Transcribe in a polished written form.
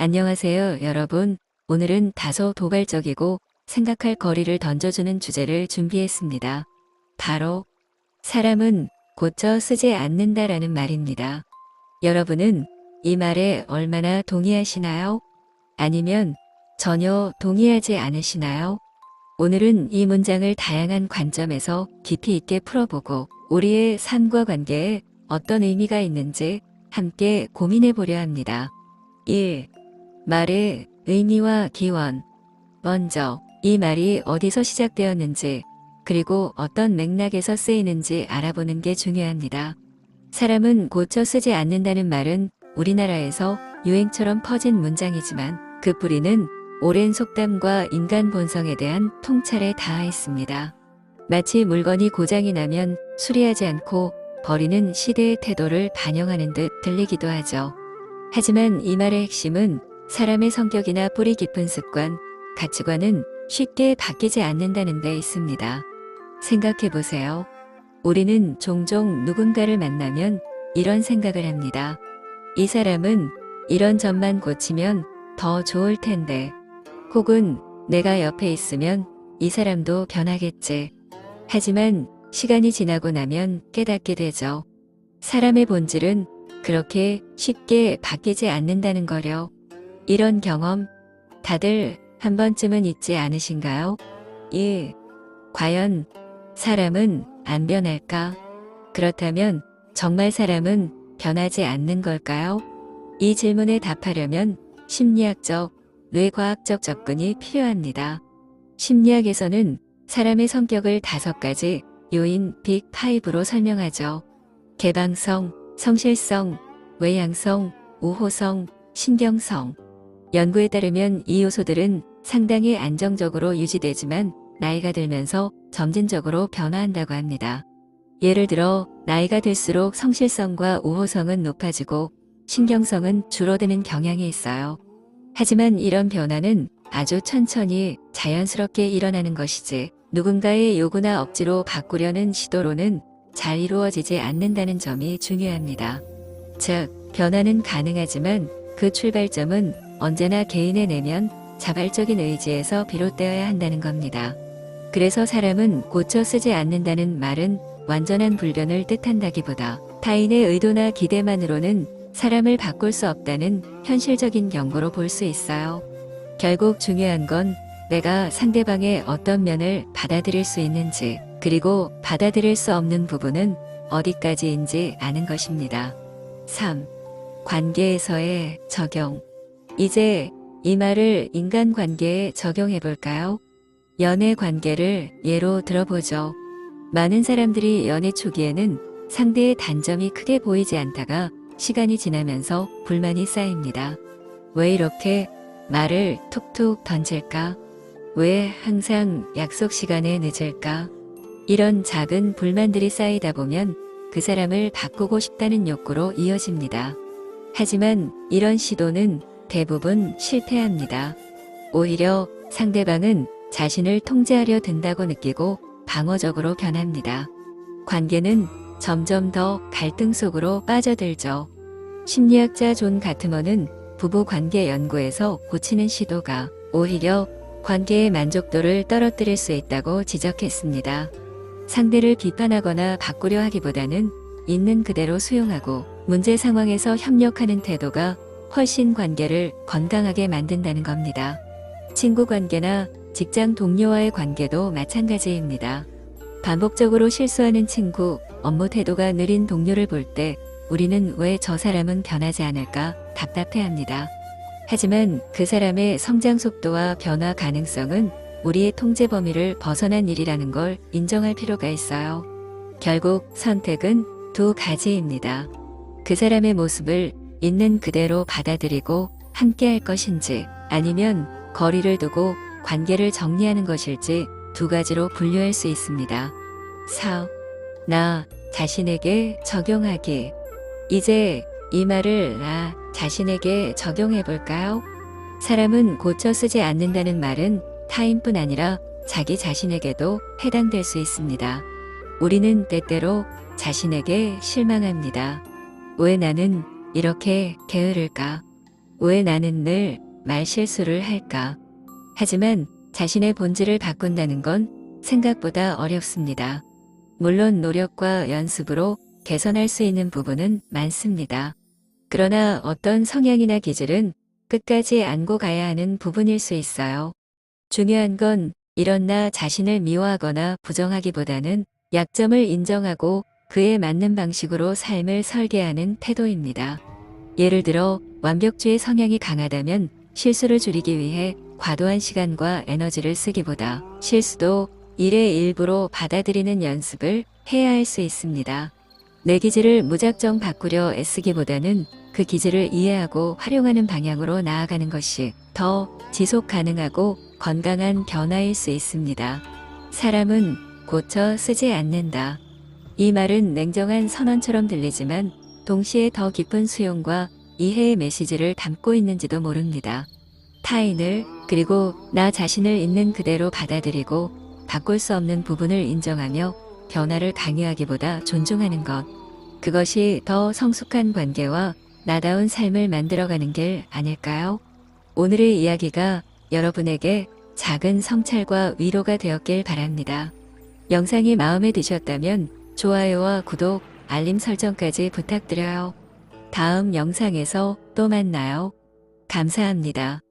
안녕하세요, 여러분. 오늘은 다소 도발적이고 생각할 거리를 던져주는 주제를 준비했습니다. 바로 사람은 고쳐 쓰지 않는다라는 말입니다. 여러분은 이 말에 얼마나 동의하시나요? 아니면 전혀 동의하지 않으시나요? 오늘은 이 문장을 다양한 관점에서 깊이 있게 풀어보고 우리의 삶과 관계에 어떤 의미가 있는지 함께 고민해 보려 합니다. 1. 말의 의미와 기원. 먼저 이 말이 어디서 시작되었는지 그리고 어떤 맥락에서 쓰이는지 알아보는 게 중요합니다. 사람은 고쳐 쓰지 않는다는 말은 우리나라에서 유행처럼 퍼진 문장이지만 그 뿌리는 오랜 속담과 인간 본성에 대한 통찰에 닿아 있습니다. 마치 물건이 고장이 나면 수리하지 않고 버리는 시대의 태도를 반영하는 듯 들리기도 하죠. 하지만 이 말의 핵심은 사람의 성격이나 뿌리 깊은 습관, 가치관은 쉽게 바뀌지 않는다는 데 있습니다. 생각해 보세요. 우리는 종종 누군가를 만나면 이런 생각을 합니다. 이 사람은 이런 점만 고치면 더 좋을 텐데. 혹은 내가 옆에 있으면 이 사람도 변하겠지. 하지만 시간이 지나고 나면 깨닫게 되죠. 사람의 본질은 그렇게 쉽게 바뀌지 않는다는 거려. 이런 경험 다들 한 번쯤은 있지 않으신가요? 1. 과연 사람은 안 변할까? 그렇다면 정말 사람은 변하지 않는 걸까요? 이 질문에 답하려면 심리학적, 뇌과학적 접근이 필요합니다. 심리학에서는 사람의 성격을 5가지 요인 빅5로 설명하죠. 개방성, 성실성, 외향성, 우호성, 신경성. 연구에 따르면 이 요소들은 상당히 안정적으로 유지되지만 나이가 들면서 점진적으로 변화한다고 합니다. 예를 들어 나이가 들수록 성실성과 우호성은 높아지고 신경성은 줄어드는 경향이 있어요. 하지만 이런 변화는 아주 천천히 자연스럽게 일어나는 것이지 누군가의 요구나 억지로 바꾸려는 시도로는 잘 이루어지지 않는다는 점이 중요합니다. 즉, 변화는 가능하지만 그 출발점은 언제나 개인의 내면, 자발적인 의지에서 비롯되어야 한다는 겁니다. 그래서 사람은 고쳐 쓰지 않는다는 말은 완전한 불변을 뜻한다기보다 타인의 의도나 기대만으로는 사람을 바꿀 수 없다는 현실적인 경고로 볼 수 있어요. 결국 중요한 건 내가 상대방의 어떤 면을 받아들일 수 있는지, 그리고 받아들일 수 없는 부분은 어디까지인지 아는 것입니다. 3. 관계에서의 적용. 이제 이 말을 인간관계에 적용해 볼까요? 연애 관계를 예로 들어보죠. 많은 사람들이 연애 초기에는 상대의 단점이 크게 보이지 않다가 시간이 지나면서 불만이 쌓입니다. 왜 이렇게 말을 툭툭 던질까? 왜 항상 약속 시간에 늦을까? 이런 작은 불만들이 쌓이다 보면 그 사람을 바꾸고 싶다는 욕구로 이어집니다. 하지만 이런 시도는 대부분 실패합니다. 오히려 상대방은 자신을 통제하려 든다고 느끼고 방어적으로 변합니다. 관계는 점점 더 갈등 속으로 빠져들죠. 심리학자 존 가트머는 부부 관계 연구에서 고치는 시도가 오히려 관계의 만족도를 떨어뜨릴 수 있다고 지적했습니다. 상대를 비판하거나 바꾸려 하기보다는 있는 그대로 수용하고 문제 상황에서 협력하는 태도가 훨씬 관계를 건강하게 만든다는 겁니다. 친구 관계나 직장 동료와의 관계도 마찬가지입니다. 반복적으로 실수하는 친구, 업무 태도가 느린 동료를 볼 때 우리는 왜 저 사람은 변하지 않을까 답답해합니다. 하지만 그 사람의 성장 속도와 변화 가능성은 우리의 통제 범위를 벗어난 일이라는 걸 인정할 필요가 있어요. 결국 선택은 2가지입니다. 그 사람의 모습을 있는 그대로 받아들이고 함께 할 것인지 아니면 거리를 두고 관계를 정리하는 것일지 2가지로 분류할 수 있습니다. 4. 나 자신에게 적용하기. 이제 이 말을 나 자신에게 적용해 볼까요? 사람은 고쳐 쓰지 않는다는 말은 타인뿐 아니라 자기 자신에게도 해당될 수 있습니다. 우리는 때때로 자신에게 실망합니다. 왜 나는 이렇게 게으를까? 왜 나는 늘 말실수를 할까? 하지만 자신의 본질을 바꾼다는 건 생각보다 어렵습니다. 물론 노력과 연습으로 개선할 수 있는 부분은 많습니다. 그러나 어떤 성향이나 기질은 끝까지 안고 가야 하는 부분일 수 있어요. 중요한 건 이런 나 자신을 미워하거나 부정하기보다는 약점을 인정하고 그에 맞는 방식으로 삶을 설계하는 태도입니다. 예를 들어 완벽주의 성향이 강하다면 실수를 줄이기 위해 과도한 시간과 에너지를 쓰기보다 실수도 일의 일부로 받아들이는 연습을 해야 할 수 있습니다. 내 기질을 무작정 바꾸려 애쓰기보다는 그 기질을 이해하고 활용하는 방향으로 나아가는 것이 더 지속 가능하고 건강한 변화일 수 있습니다. 사람은 고쳐 쓰지 않는다. 이 말은 냉정한 선언처럼 들리지만 동시에 더 깊은 수용과 이해의 메시지를 담고 있는지도 모릅니다. 타인을 그리고 나 자신을 있는 그대로 받아들이고 바꿀 수 없는 부분을 인정하며 변화를 강요하기보다 존중하는 것. 그것이 더 성숙한 관계와 나다운 삶을 만들어가는 길 아닐까요? 오늘의 이야기가 여러분에게 작은 성찰과 위로가 되었길 바랍니다. 영상이 마음에 드셨다면 좋아요와 구독, 알림 설정까지 부탁드려요. 다음 영상에서 또 만나요. 감사합니다.